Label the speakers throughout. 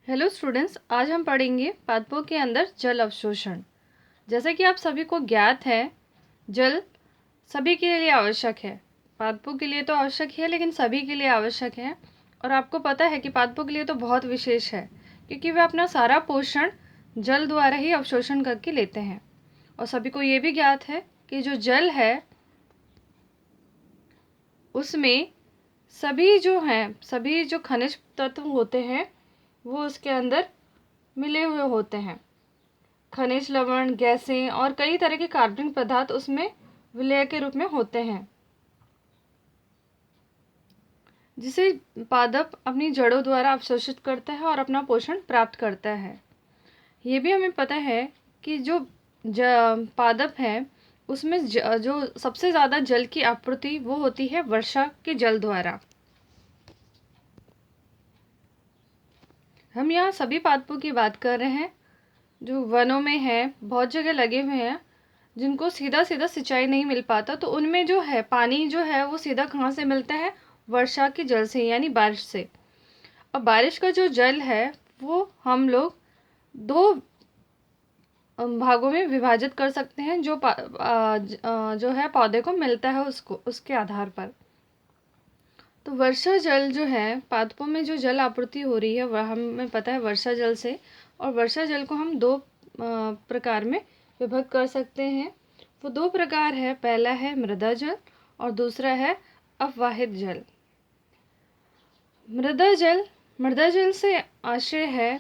Speaker 1: Hello students, आज हम पढ़ेंगे पादपों के अंदर जल अवशोषण। जैसा कि आप सभी को ज्ञात है, जल सभी के लिए आवश्यक है। पादपों के लिए तो आवश्यक है, लेकिन सभी के लिए आवश्यक है। और आपको पता है कि पादपों के लिए तो बहुत विशेष है, क्योंकि वे अपना सारा पोषण जल द्वारा ही अवशोषण करके लेते हैं। और सभी को ये भी ज्ञात है कि जो जल है उसमें सभी जो खनिज तत्व होते हैं वो उसके अंदर मिले हुए होते हैं। खनिज, लवण, गैसें और कई तरह के कार्बनिक पदार्थ उसमें विलय के रूप में होते हैं, जिसे पादप अपनी जड़ों द्वारा अवशोषित करता है और अपना पोषण प्राप्त करता है। ये भी हमें पता है कि जो पादप है उसमें जो सबसे ज़्यादा जल की आपूर्ति वो होती है वर्षा के जल द्वारा। हम यहाँ सभी पादपों की बात कर रहे हैं जो वनों में है, बहुत जगह लगे हुए हैं, जिनको सीधा सीधा सिंचाई नहीं मिल पाता। तो उनमें जो है पानी जो है वो सीधा कहाँ से मिलता है? वर्षा के जल से, यानी बारिश से। अब बारिश का जो जल है वो हम लोग दो भागों में विभाजित कर सकते हैं, जो है पौधे को मिलता है उसको उसके आधार पर। तो वर्षा जल जो है, पादपों में जो जल आपूर्ति हो रही है वह हमें पता है वर्षा जल से। और वर्षा जल को हम दो प्रकार में विभक्त कर सकते हैं। वो दो प्रकार है, पहला है मृदा जल और दूसरा है अववाहित जल। मृदा जल से आशय है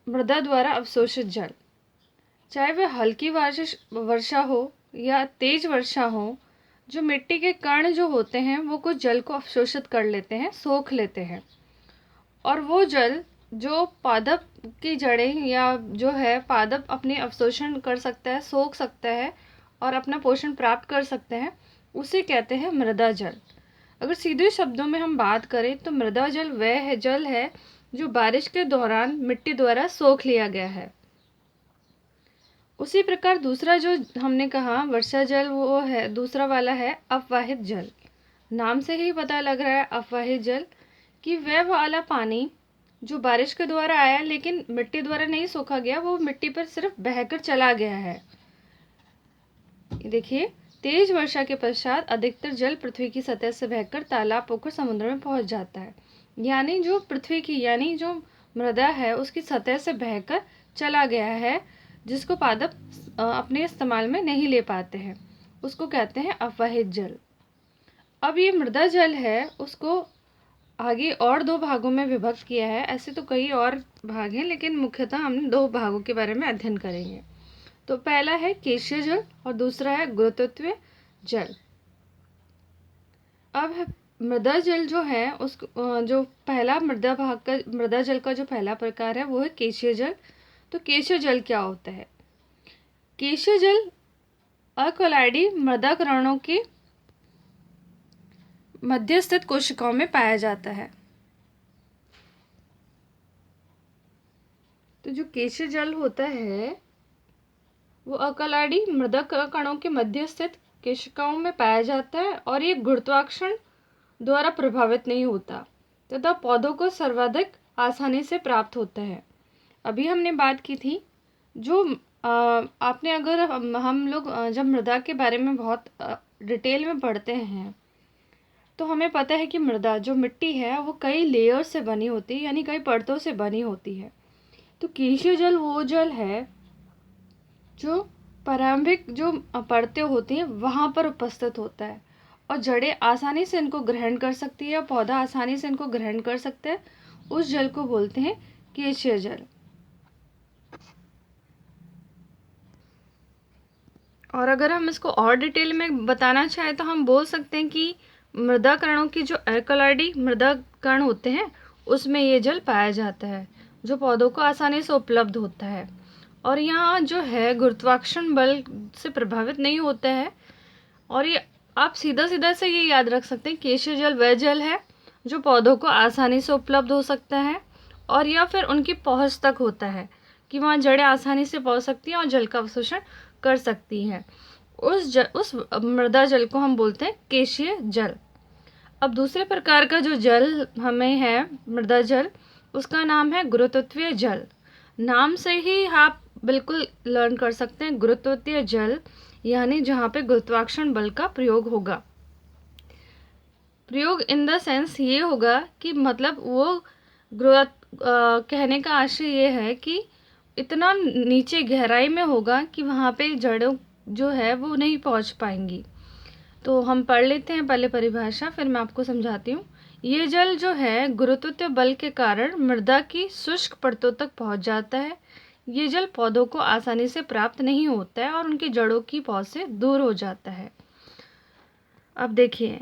Speaker 1: मृदा द्वारा अवशोषित जल, चाहे वह हल्की वर्षा हो या तेज वर्षा हो। जो मिट्टी के कण जो होते हैं वो कुछ जल को अवशोषित कर लेते हैं, सोख लेते हैं। और वो जल जो पादप की जड़ें या जो है पादप अपने अवशोषण कर सकता है, सोख सकता है और अपना पोषण प्राप्त कर सकते हैं, उसे कहते हैं मृदा जल। अगर सीधे शब्दों में हम बात करें तो मृदा जल वह जल है जो बारिश के दौरान मिट्टी द्वारा सोख लिया गया है। उसी प्रकार दूसरा जो हमने कहा वर्षा जल, वो है दूसरा वाला है अववाहित जल। नाम से ही पता लग रहा है अववाहित जल कि वह वाला पानी जो बारिश के द्वारा आया लेकिन मिट्टी द्वारा नहीं सोखा गया, वो मिट्टी पर सिर्फ बहकर चला गया है। देखिए, तेज वर्षा के पश्चात अधिकतर जल पृथ्वी की सतह से बहकर तालाब, पोखर, समुद्र में पहुंच जाता है। यानी जो पृथ्वी की यानी जो मृदा है उसकी सतह से बहकर चला गया है, जिसको पादप अपने इस्तेमाल में नहीं ले पाते हैं, उसको कहते हैं अववाहित जल। अब ये मृदा जल है उसको आगे और दो भागों में विभक्त किया है। ऐसे तो कई और भाग हैं, लेकिन मुख्यतः हम दो भागों के बारे में अध्ययन करेंगे। तो पहला है केशीय जल और दूसरा है गुरुत्वीय जल। अब मृदा जल जो है उसको जो पहला मृदा जल का जो पहला प्रकार है वो है केशीय जल। तो केशीय जल क्या होता है? केशीय जल अकोलाइडी मृदा कणों के मध्य स्थित कोशिकाओं में पाया जाता है। तो जो केशीय जल होता है वो अकोलाइडी मृदा कणों के मध्य स्थित कोशिकाओं में पाया जाता है और ये गुरुत्वाकर्षण द्वारा प्रभावित नहीं होता तथा पौधों को सर्वाधिक आसानी से प्राप्त होता है। अभी हमने बात की थी जो आपने अगर हम लोग जब मृदा के बारे में बहुत डिटेल में पढ़ते हैं तो हमें पता है कि मृदा जो मिट्टी है वो कई लेयर से बनी होती है, यानी कई परतों से बनी होती है। तो केशीय जल वो जल है जो प्रारंभिक जो परतें होती हैं वहाँ पर उपस्थित होता है और जड़ें आसानी से इनको ग्रहण कर सकती है, पौधा आसानी से इनको ग्रहण कर सकता है। उस जल को बोलते हैं केशीय जल। और अगर हम इसको और डिटेल में बताना चाहें तो हम बोल सकते हैं कि मृदा कणों की जो अल्कलॉइडी मृदा कण होते हैं उसमें ये जल पाया जाता है, जो पौधों को आसानी से उपलब्ध होता है और यहाँ जो है गुरुत्वाकर्षण बल से प्रभावित नहीं होता है। और ये आप सीधा सीधा से ये याद रख सकते हैं, केशीय जल वह जल है जो पौधों को आसानी से उपलब्ध हो सकता है और या फिर उनकी पहुँच तक होता है कि वहाँ जड़ें आसानी से पहुँच सकती हैं और जल का अवशोषण कर सकती हैं। उस मृदा जल को हम बोलते हैं केशीय जल। अब दूसरे प्रकार का जो जल हमें है मृदा जल, उसका नाम है गुरुत्वीय जल। नाम से ही आप बिल्कुल लर्न कर सकते हैं, गुरुत्वीय जल यानी जहाँ पे गुरुत्वाकर्षण बल का प्रयोग होगा। प्रयोग इन द सेंस ये होगा कि मतलब वो कहने का आशय ये है कि इतना नीचे गहराई में होगा कि वहाँ पे जड़ों जो है वो नहीं पहुँच पाएंगी। तो हम पढ़ लेते हैं पहले परिभाषा, फिर मैं आपको समझाती हूँ। ये जल जो है गुरुत्वीय बल के कारण मृदा की शुष्क परतों तक पहुँच जाता है। ये जल पौधों को आसानी से प्राप्त नहीं होता है और उनकी जड़ों की पहुँच से दूर हो जाता है। अब देखिए,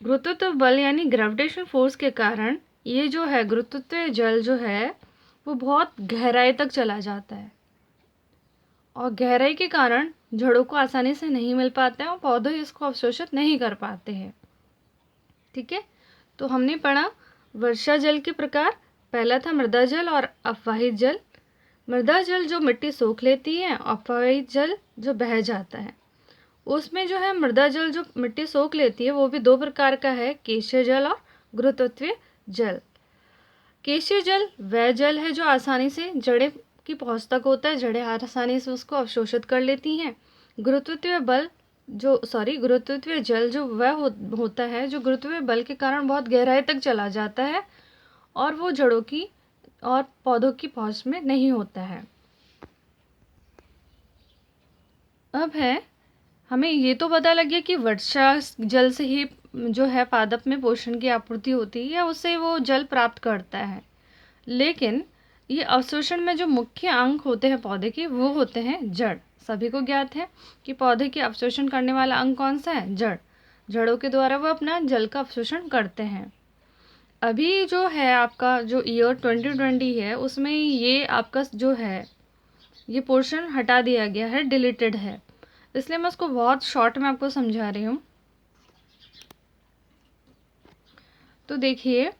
Speaker 1: गुरुत्वीय बल यानी ग्रेविटेशनल फोर्स के कारण ये जो है गुरुत्वीय जल जो है वो बहुत गहराई तक चला जाता है और गहराई के कारण जड़ों को आसानी से नहीं मिल पाता है और पौधे इसको अवशोषित नहीं कर पाते हैं। ठीक है, तो हमने पढ़ा वर्षा जल के प्रकार। पहला था मृदा जल और अपवाहित जल। मृदा जल जो मिट्टी सोख लेती है, अपवाहित जल जो बह जाता है। उसमें जो है मृदा जल जो मिट्टी सोख लेती है वो भी दो प्रकार का है, केशीय जल और गुरुत्वीय जल। केशीय जल वह जल है जो आसानी से जड़ें की पहुँच तक होता है, जड़ें आसानी से उसको अवशोषित कर लेती हैं। गुरुत्वीय जल जो वह होता है जो गुरुत्वीय बल के कारण बहुत गहराई तक चला जाता है और वो जड़ों की और पौधों की पहुँच में नहीं होता है। अब है, हमें ये तो पता लग गया कि वर्षा जल से ही जो है पादप में पोषण की आपूर्ति होती है या उससे वो जल प्राप्त करता है, लेकिन ये अवशोषण में जो मुख्य अंग होते हैं पौधे के वो होते हैं जड़। सभी को ज्ञात है कि पौधे के अवशोषण करने वाला अंग कौन सा है, जड़। जड़ों के द्वारा वो अपना जल का अवशोषण करते हैं। अभी जो है आपका जो ईयर 2020 है उसमें ये आपका जो है ये पोर्शन हटा दिया गया है, डिलीटेड है, इसलिए मैं उसको बहुत शॉर्ट में आपको समझा रही हूँ। तो देखिए,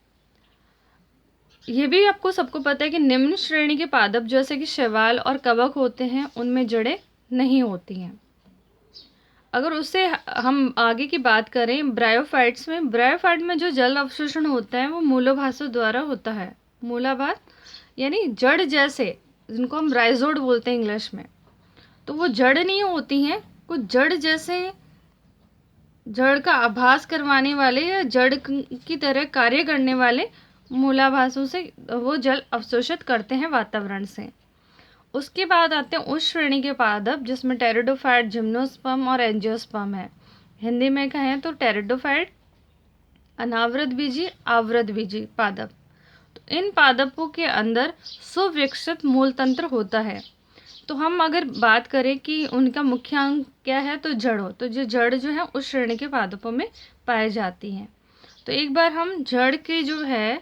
Speaker 1: ये भी आपको सबको पता है कि निम्न श्रेणी के पादप जैसे कि शैवाल और कवक होते हैं उनमें जड़ें नहीं होती हैं। अगर उससे हम आगे की बात करें ब्रायोफाइट्स में जो जल अवशोषण होता है वो मूलाभासों द्वारा होता है। मूलाभास यानी जड़ जैसे, जिनको हम राइजोड बोलते हैं इंग्लिश में, तो वो जड़ नहीं होती हैं, कुछ जड़ जैसे जड़ का आभास करवाने वाले या जड़ की तरह कार्य करने वाले मूलाभासों से वो जल अवशोषित करते हैं वातावरण से। उसके बाद आते हैं उस श्रेणी के पादप जिसमें टेरिडोफाइट, जिम्नोस्पर्म और एंजियोस्पर्म है। हिंदी में कहें तो टेरिडोफाइट, अनावृत बीजी, आवृत बीजी पादप। तो इन पादपों के अंदर सुविकसित मूल तंत्र होता है। तो हम अगर बात करें कि उनका मुख्य अंग क्या है तो जड़ हो, तो जड़ जो है उस श्रेणी के पादपों में पाई जाती हैं। तो एक बार हम जड़ के जो है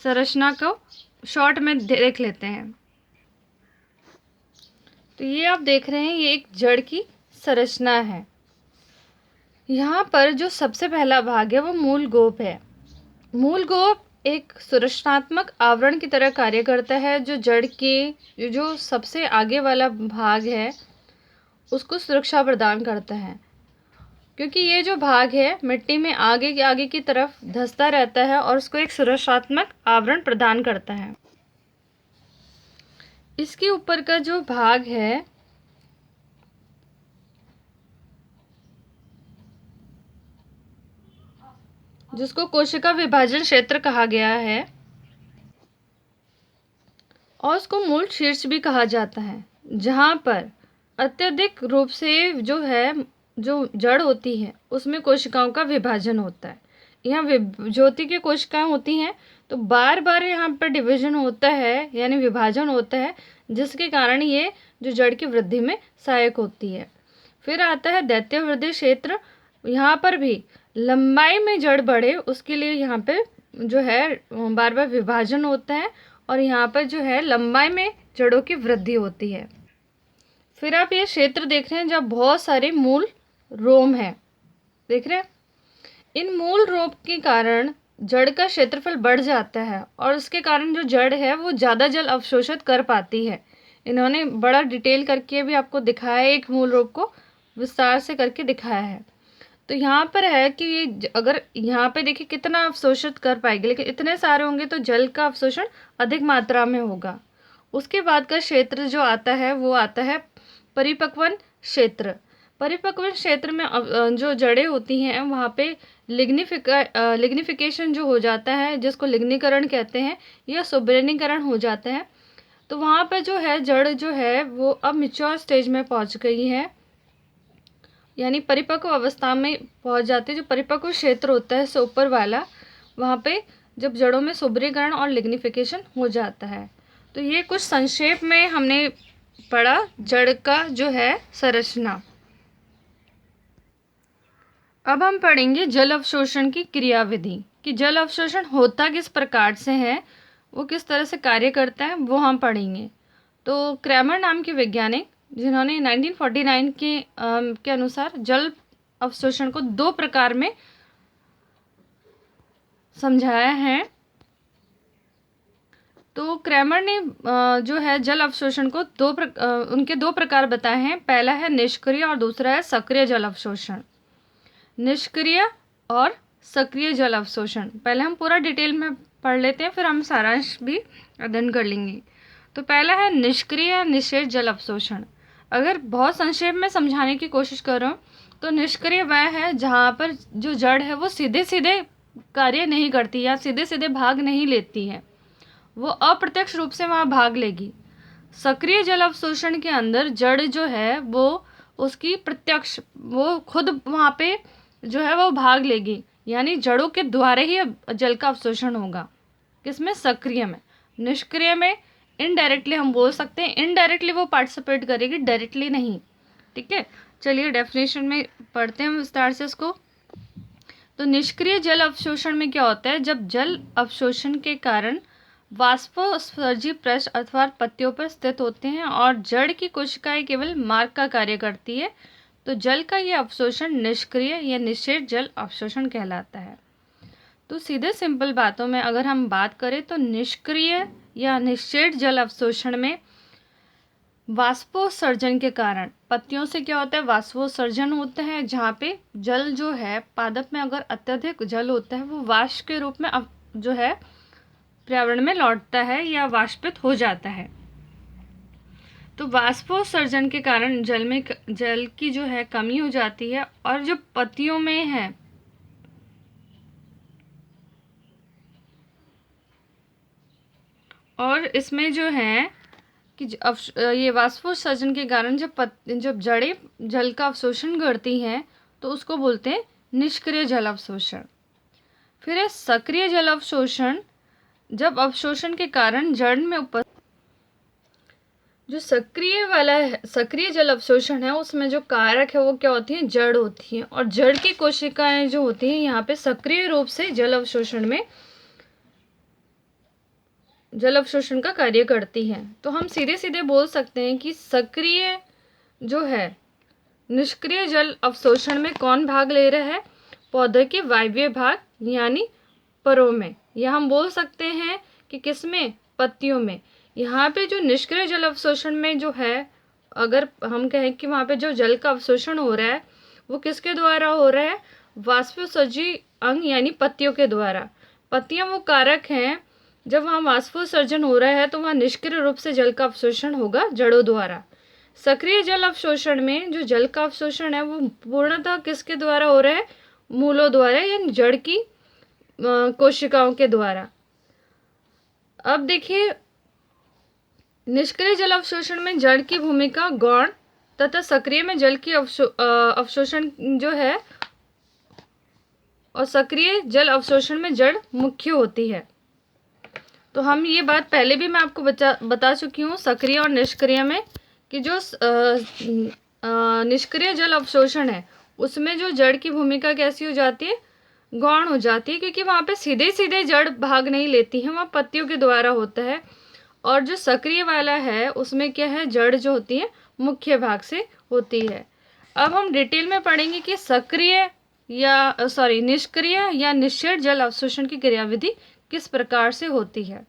Speaker 1: संरचना को शॉर्ट में देख लेते हैं। तो ये आप देख रहे हैं, ये एक जड़ की संरचना है। यहाँ पर जो सबसे पहला भाग है वो मूल गोप है। मूल गोप एक सुरक्षात्मक आवरण की तरह कार्य करता है, जो जड़ के जो सबसे आगे वाला भाग है उसको सुरक्षा प्रदान करता है, क्योंकि ये जो भाग है मिट्टी में आगे की तरफ धंसता रहता है और उसको एक सुरक्षात्मक आवरण प्रदान करता है। इसके ऊपर का जो भाग है जिसको कोशिका विभाजन क्षेत्र कहा गया है और उसको मूल शीर्ष भी कहा जाता है, जहाँ पर अत्यधिक रूप से जो है जो जड़ होती है उसमें कोशिकाओं का विभाजन होता है। यहाँ ज्योति की कोशिकाएं होती हैं तो बार बार यहाँ पर डिवीजन होता है यानी विभाजन होता है, जिसके कारण ये जो जड़ की वृद्धि में सहायक होती है। फिर आता है दैत्य वृद्धि क्षेत्र। यहाँ पर भी लंबाई में जड़ बढ़े उसके लिए यहाँ पे जो है बार बार विभाजन होता है और यहाँ पर जो है लंबाई में जड़ों की वृद्धि होती है। फिर आप ये क्षेत्र देख रहे हैं जहाँ बहुत सारे मूल रोम है, देख रहे हैं। इन मूल रोम के कारण जड़ का क्षेत्रफल बढ़ जाता है और उसके कारण जो जड़ है वो ज़्यादा जल अवशोषित कर पाती है। इन्होंने बड़ा डिटेल करके भी आपको दिखाया है, एक मूल रोम को विस्तार से करके दिखाया है। तो तो यहाँ पर है कि ये अगर यहाँ पे देखिए कितना अवशोषित कर पाएगी, लेकिन इतने सारे होंगे तो जल का अवशोषण अधिक मात्रा में होगा। उसके बाद का क्षेत्र जो आता है वो आता है परिपक्वन क्षेत्र। परिपक्वन क्षेत्र में जो जड़ें होती हैं वहाँ पे लिग्निफिकेशन जो हो जाता है, जिसको लिग्नीकरण कहते हैं, या सुब्रेनीकरण हो जाता है। तो वहाँ पे जो है जड़ जो है वो अब मैच्योर स्टेज में पहुँच गई है, यानी परिपक्व अवस्था में पहुँच जाती है। जो परिपक्व क्षेत्र होता है इससे ऊपर वाला, वहाँ पे जब जड़ों में सुब्रीकरण और लिग्निफिकेशन हो जाता है। तो ये कुछ संक्षेप में हमने पढ़ा जड़ का जो है संरचना। अब हम पढ़ेंगे जल अवशोषण की क्रियाविधि, कि जल अवशोषण होता किस प्रकार से है, वो किस तरह से कार्य करता है, वो हम पढ़ेंगे। तो क्रैमर नाम के वैज्ञानिक, जिन्होंने 1949 के अनुसार जल अवशोषण को 2 प्रकार में समझाया है। तो क्रैमर ने जो है जल अवशोषण को उनके 2 प्रकार बताए हैं। पहला है निष्क्रिय और दूसरा है सक्रिय जल अवशोषण। निष्क्रिय और सक्रिय जल अवशोषण पहले हम पूरा डिटेल में पढ़ लेते हैं, फिर हम सारांश भी अध्ययन कर लेंगे। तो पहला है निष्क्रिय निषेध जल अवशोषण। अगर बहुत संक्षेप में समझाने की कोशिश करो तो निष्क्रिय वह है जहाँ पर जो जड़ है वो सीधे सीधे कार्य नहीं करती या सीधे सीधे भाग नहीं लेती है, वो अप्रत्यक्ष रूप से वहाँ भाग लेगी। सक्रिय जल अवशोषण के अंदर जड़ जो है वो उसकी प्रत्यक्ष, वो खुद वहाँ पे जो है वो भाग लेगी, यानी जड़ों के द्वारा ही जल का अवशोषण होगा। किसमें? सक्रिय में। निष्क्रिय में इनडायरेक्टली हम बोल सकते हैं, इनडायरेक्टली वो पार्टिसिपेट करेगी, डायरेक्टली नहीं। ठीक है, चलिए डेफिनेशन में पढ़ते हैं विस्तार से इसको। तो निष्क्रिय जल अवशोषण में क्या होता है? जब जल अवशोषण के कारण वाष्पोत्सर्जी पृष्ठ अथवा पत्तियों पर स्थित होते हैं और जड़ की कोशिकाएं केवल मार्ग का कार्य करती है, तो जल का यह अवशोषण निष्क्रिय या निषेध जल अवशोषण कहलाता है। तो सीधे सिंपल बातों में अगर हम बात करें तो निष्क्रिय या निषेध जल अवशोषण में वाष्पोत्सर्जन के कारण पत्तियों से क्या होता है? वाष्पोत्सर्जन होता है, जहाँ पे जल जो है पादप में अगर अत्यधिक जल होता है वो वाष्प के रूप में जो है पर्यावरण में लौटता है या वाष्पित हो जाता है। तो वाष्पोत्सर्जन के कारण जल की जो है कमी हो जाती है, और जो पत्तियों में है और इसमें जो है कि ये वाष्पोत्सर्जन के कारण जब जड़ें जल का अवशोषण करती हैं तो उसको बोलते हैं निष्क्रिय जल अवशोषण। फिर है सक्रिय जल अवशोषण। जब अवशोषण के कारण जड़ में जो सक्रिय जल अवशोषण है उसमें जो कारक है वो क्या होती है? जड़ होती है, और जड़ की कोशिकाएं जो होती हैं यहाँ पे सक्रिय रूप से जल अवशोषण का कार्य करती हैं। तो हम सीधे सीधे बोल सकते हैं कि सक्रिय जो है निष्क्रिय जल अवशोषण में कौन भाग ले रहा है? पौधे के वायवीय भाग यानी परों में, या हम बोल सकते हैं कि किसमें? पत्तियों में। यहाँ पे जो निष्क्रिय जल अवशोषण में जो है, अगर हम कहें कि वहाँ पे जो जल का अवशोषण हो रहा है वो किसके द्वारा हो रहा है? वाष्पोत्सर्जी अंग यानी पत्तियों के द्वारा। पत्तियां वो कारक हैं, जब वहाँ वाष्पोत्सर्जन हो रहा है तो वहाँ निष्क्रिय रूप से जल का अवशोषण होगा जड़ों द्वारा। सक्रिय जल अवशोषण में जो जल का अवशोषण है वो पूर्णतः किसके द्वारा हो रहा है? मूलों द्वारा या जड़ की कोशिकाओं के द्वारा। अब देखिए, निष्क्रिय जल अवशोषण में जड़ की भूमिका गौण तथा सक्रिय में जल की अवशोषण जो है, और सक्रिय जल अवशोषण में जड़ मुख्य होती है। तो हम ये बात पहले भी मैं आपको बता चुकी हूँ सक्रिय और निष्क्रिय में, कि जो निष्क्रिय जल अवशोषण है उसमें जो जड़ की भूमिका कैसी हो जाती है? गौण हो जाती है, क्योंकि वहाँ पे सीधे सीधे जड़ भाग नहीं लेती है, वहाँ पत्तियों के द्वारा होता है। और जो सक्रिय वाला है उसमें क्या है? जड़ जो होती है मुख्य भाग से होती है। अब हम डिटेल में पढ़ेंगे कि निष्क्रिय या निषेध जल अवशोषण की क्रियाविधि किस प्रकार से होती है।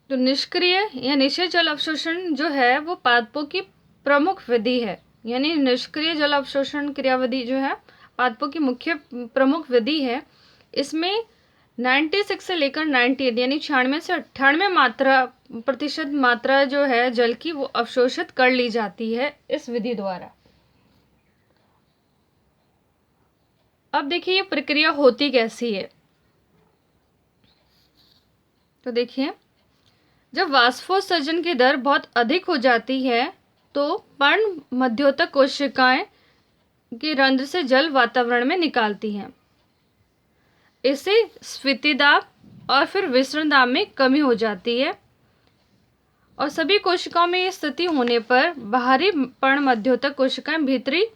Speaker 1: तो निष्क्रिय या निषेध जल अवशोषण जो है वो पादपों की प्रमुख विधि है। यानी निष्क्रिय जल अवशोषण क्रियाविधि जो है पादपों की मुख्य प्रमुख विधि है। इसमें 96 से लेकर 98 यानी 96 से 98 प्रतिशत मात्रा जो है जल की वो अवशोषित कर ली जाती है इस विधि द्वारा। अब देखिए ये प्रक्रिया होती कैसी है। तो देखिए, जब वाष्पोत्सर्जन की दर बहुत अधिक हो जाती है तो पर्ण मध्योतक कोशिकाएं के रंध्र से जल वातावरण में निकालती हैं। इससे स्फीति दाब और फिर विसरण दाब में कमी हो जाती है, और सभी कोशिकाओं में ये स्थिति होने पर बाहरी पर्ण मध्योतक कोशिकाएं भीतरी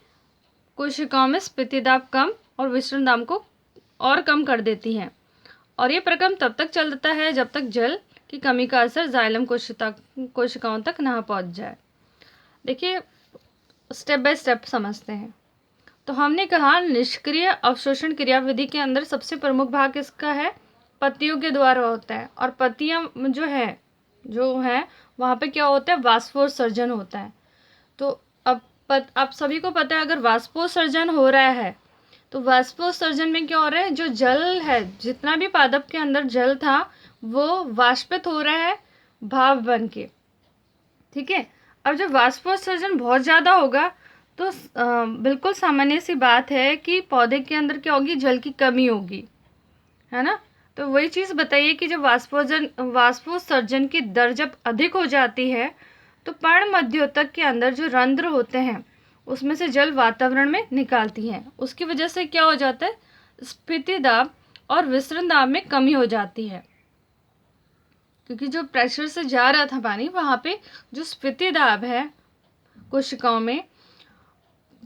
Speaker 1: कोशिकाओं में स्फीति दाब कम और विसरण दाब को और कम कर देती हैं, और ये प्रक्रम तब तक चलता है जब तक जल की कमी का असर जाइलम कोशिकाओं तक ना पहुंच जाए। देखिए, स्टेप बाय स्टेप समझते हैं। तो हमने कहा निष्क्रिय अवशोषण क्रियाविधि के अंदर सबसे प्रमुख भाग इसका है पत्तियों के द्वारा होता है, और पत्तियां जो है वहाँ पे क्या होता है, वाष्पोत्सर्जन होता है। तो अब आप सभी को पता है अगर वाष्पोत्सर्जन हो रहा है तो वाष्पोत्सर्जन में क्या हो रहा है, जो जल है, जितना भी पादप के अंदर जल था वो वाष्पित हो रहा है भाप बन के। ठीक है, अब जब वाष्पोत्सर्जन बहुत ज़्यादा होगा तो बिल्कुल सामान्य सी बात है कि पौधे के अंदर क्या होगी, जल की कमी होगी, है ना। तो वही चीज़ बताइए कि जब वाष्पोत्सर्जन की दर जब अधिक हो जाती है तो पर्ण मध्योतक के अंदर जो रंध्र होते हैं उसमें से जल वातावरण में निकालती हैं। उसकी वजह से क्या हो जाता है, स्फीति दाब और विसरण दाब में कमी हो जाती है, क्योंकि जो प्रेशर से जा रहा था पानी वहाँ पे जो स्फीति दाब है कोशिकाओं में,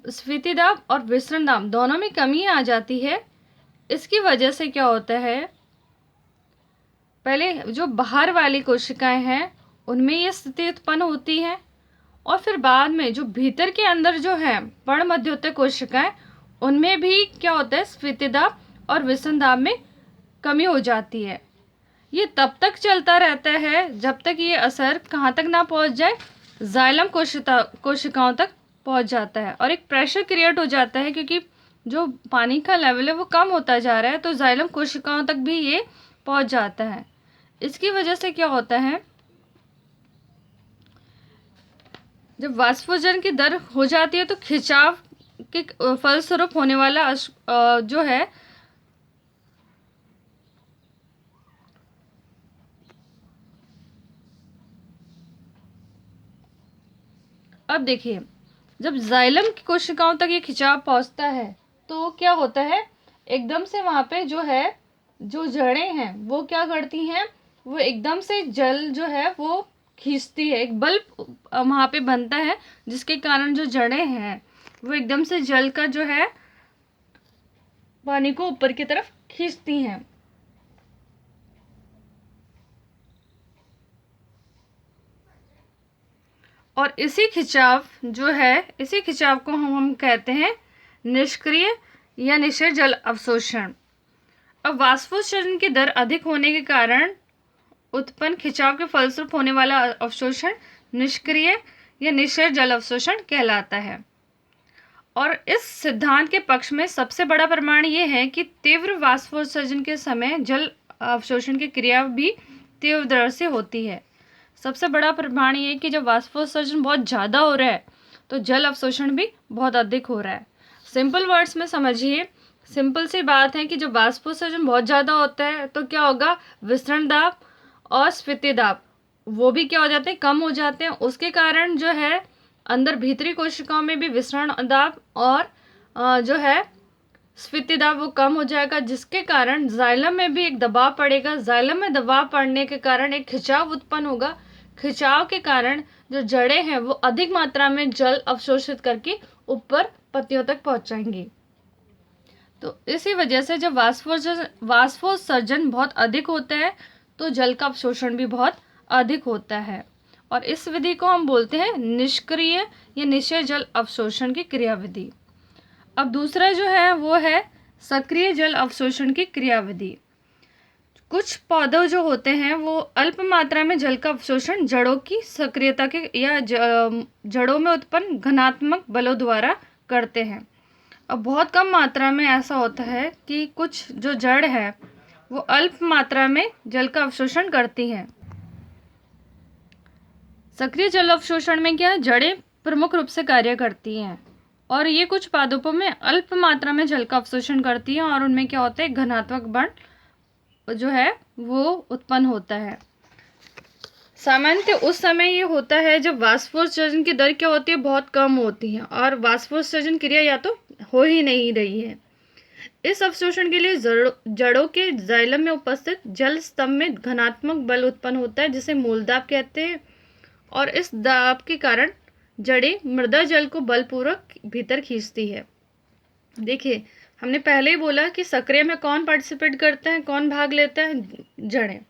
Speaker 1: स्फीति दाब और विसरण दाब दोनों में कमी आ जाती है। इसकी वजह से क्या होता है, पहले जो बाहर वाली कोशिकाएं हैं उनमें ये स्थिति उत्पन्न होती है, और फिर बाद में जो भीतर के अंदर जो है पर्ण मध्योतक कोशिकाएं उनमें भी क्या होता है, स्फीति दाब और विसरण दाब में कमी हो जाती है। ये तब तक चलता रहता है जब तक ये असर कहाँ तक ना पहुँच जाए, जाइलम कोशिकाओं तक पहुँच जाता है, और एक प्रेशर क्रिएट हो जाता है, क्योंकि जो पानी का लेवल है वो कम होता जा रहा है तो जाइलम कोशिकाओं तक भी ये पहुँच जाता है। इसकी वजह से क्या होता है, जब वाष्पोत्सर्जन की दर हो जाती है तो खिंचाव के फलस्वरूप होने वाला जो है अब देखिए, जब जाइलम की कोशिकाओं तक ये खिंचाव पहुंचता है तो क्या होता है, एकदम से वहाँ पे जो है जो जड़ें हैं वो क्या करती हैं, वो एकदम से जल जो है वो खींचती है, एक बल वहाँ पे बनता है जिसके कारण जो जड़ें हैं वो एकदम से जल का जो है पानी को ऊपर की तरफ खींचती हैं। और इसी खिंचाव को हम कहते हैं निष्क्रिय या निश्चय जल अवशोषण। अब वाष्पोत्सर्जन की दर अधिक होने के कारण उत्पन्न खिंचाव के फलस्वरूप होने वाला अवशोषण निष्क्रिय या निश्चय जल अवशोषण कहलाता है। और इस सिद्धांत के पक्ष में सबसे बड़ा प्रमाण ये है कि तीव्र वाष्पोत्सर्जन के समय जल अवशोषण की क्रिया भी तीव्र दर से होती है। सबसे बड़ा प्रमाण ये है कि जब वाष्पोत्सर्जन बहुत ज़्यादा हो रहा है तो जल अवशोषण भी बहुत अधिक हो रहा है। सिंपल वर्ड्स में समझिए, सिंपल सी बात है कि जब वाष्पोत्सर्जन बहुत ज़्यादा होता है तो क्या होगा, विसरण दाब और स्फीति दाब वो भी क्या हो जाते हैं, कम हो जाते हैं। उसके कारण जो है अंदर भीतरी कोशिकाओं में भी विसरण दाब और जो है स्फीति दाब वो कम हो जाएगा, जिसके कारण जाइलम में भी एक दबाव पड़ेगा। जाइलम में दबाव पड़ने के कारण एक खिंचाव उत्पन्न होगा। खिंचाव के कारण जो जड़ें हैं वो अधिक मात्रा में जल अवशोषित करके ऊपर पत्तियों तक पहुंचाएंगी। तो इसी वजह से जब वाष्पोत्सर्जन बहुत अधिक होता है तो जल का अवशोषण भी बहुत अधिक होता है, और इस विधि को हम बोलते हैं निष्क्रिय या निश्चय जल अवशोषण की क्रियाविधि। अब दूसरा जो है वो है सक्रिय जल अवशोषण की क्रियाविधि। कुछ पौधे जो होते हैं वो अल्प मात्रा में जल का अवशोषण जड़ों की सक्रियता के या जड़ों में उत्पन्न घनात्मक बलों द्वारा करते हैं। अब बहुत कम मात्रा में ऐसा होता है कि कुछ जो जड़ है वो अल्प मात्रा में जल का अवशोषण करती हैं। सक्रिय जल अवशोषण में क्या है, जड़ें प्रमुख रूप से कार्य करती हैं और ये कुछ पादपों में अल्प मात्रा में जल का अवशोषण करती हैं और उनमें क्या होता है, घनात्मक बल जो है वो उत्पन्न होता है। सामान्यतः उस समय ये होता है जब वाष्पोत्सर्जन की दर क्या होती है, बहुत कम होती है और वाष्पोत्सर्जन क्रिया या तो हो ही नहीं रही है। इस अवशोषण के लिए जड़ों के जाइलम में उपस्थित जल स्तंभ में घनात्मक बल उत्पन्न होता है जिसे मूलदाब कहते हैं और इस दाब के कारण जड़ें मृदा जल को बलपूर्वक भीतर खींचती है। देखिए हमने पहले ही बोला कि सक्रिय में कौन पार्टिसिपेट करते हैं, कौन भाग लेता है, जड़ें।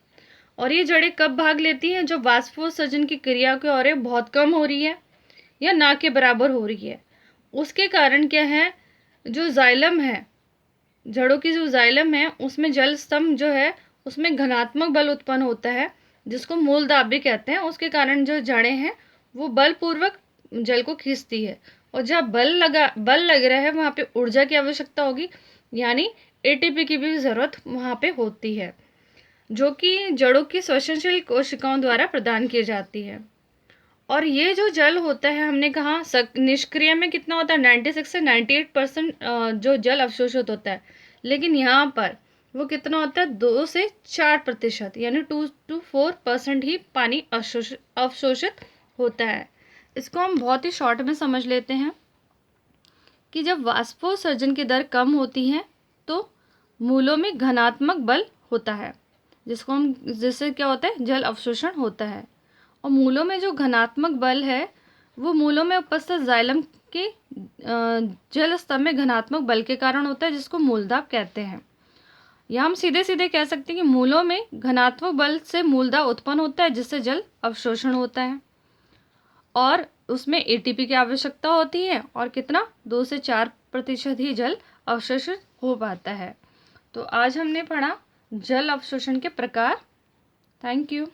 Speaker 1: और ये जड़ें कब भाग लेती हैं, जब वाष्पोत्सर्जन की क्रिया की ओर बहुत कम हो रही है या ना के बराबर हो रही है। उसके कारण क्या है, जो जाइलम है, जड़ों की जो जाइलम है उसमें जल स्तंभ जो है उसमें घनात्मक बल उत्पन्न होता है जिसको मूलदाब भी कहते हैं। उसके कारण जो जड़ें हैं वो बलपूर्वक जल को खींचती है और जहाँ बल लग रहा है वहाँ पे ऊर्जा की आवश्यकता होगी, यानी एटीपी की भी ज़रूरत वहाँ पे होती है जो कि जड़ों की श्वसनशील कोशिकाओं द्वारा प्रदान की जाती है। और ये जो जल होता है हमने कहा निष्क्रिय में कितना होता है, 96 से 98% जो जल अवशोषित होता है, लेकिन यहाँ पर वो कितना होता है, 2 से 4% यानी 2 to 4% ही पानी अवशोषित होता है। इसको हम बहुत ही शॉर्ट में समझ लेते हैं कि जब वाष्पोत्सर्जन की दर कम होती है तो मूलों में घनात्मक बल होता है जिससे क्या होता है, जल अवशोषण होता है। और मूलों में जो घनात्मक बल है वो मूलों में उपस्थित जाइलम के जल स्तंभ में घनात्मक बल के कारण होता है जिसको मूलदाब कहते हैं। या हम सीधे सीधे कह सकते हैं कि मूलों में घनात्मक बल से मूलदाब उत्पन्न होता है जिससे जल अवशोषण होता है और उसमें एटीपी की आवश्यकता होती है और कितना, 2 से 4% ही जल अवशोषित हो पाता है। तो आज हमने पढ़ा जल अवशोषण के प्रकार। Thank you.